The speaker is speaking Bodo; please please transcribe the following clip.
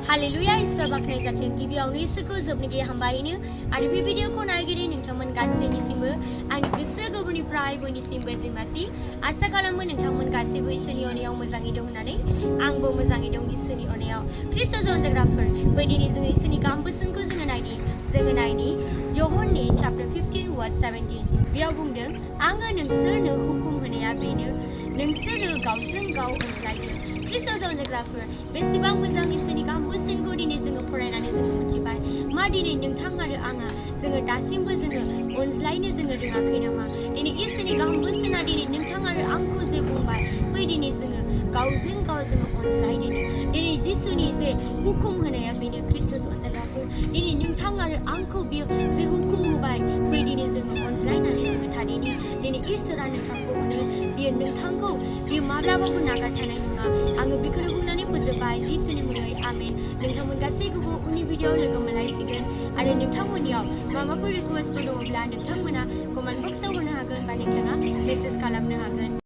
Hallelujah isor baknai jathing gibiawni isoko jobnigi hambainu आरो बे भिडिअखौ नायगिरि नोंथांमोन गासैनिसिमबो आंनि गोसो गोरबोनिफ्राय बयनिसिमबो जिंगासि आसा खालामो नोंथांमोन गासैबो इसोरनि अननायाव मोजाङै दं होननानै आंबो मोजाङै दं इसोरनि अननायाव ख्रिस्ट'जों अनजाग्राफोर बैदिनि जोङो इसोरनि गाहाम बोसोनखौ जोङो नायनि ज'हननि chapter 15 verse 17 बेयाव बुंदों आङो नोंसोरनो हुकुम होनाया बेनो नोंसोरो गावजों गाव अनज्लायदो ख्रिस्ट'जों अनजाग्राफोर बेसेबां मोजां इसोरनि गाहाम बोसोनखौ दिनै जोङो फरायनानै जोङो मिथिबाय मा दिनै नोंथां आरो आङा जोङो दासिमबो जोङो अनज्लायनो जोङो रोङाखै नामा दिनै इसोरनि गाहाम बोसोना दिनै नोंथां आरो आंखौ जे बुंबाय फै दिनै जोङो गावजों गाव जोङो अनज्लायदोनि दिनै जिसुनि जे हुकुम होनाया बेनो ख्रिस्ट'जों अनजाग्राफोर दिनै नोंथां आरो आंखौ बियो जे हुकुम होबाय फै दिनै जोङो अनज्लायनानै जोङो थादिनि दिनै इसोरा नोंथांखौ अनो बियो नोंथांखौ बियो माब्लाबाबो नागारथारनाय नङा आङो बेखौनो बुंनानै फोजोबबाय जिसुनि मुङै आमेन नोंथांमोन गासैखौबो उननि भिडिअ लोगो मोनलायसिगोन आरो नोंथांमोननियाव माबाफोर रिक्वेस्टफोर दङब्ला नोंथांमोना कमेन्ट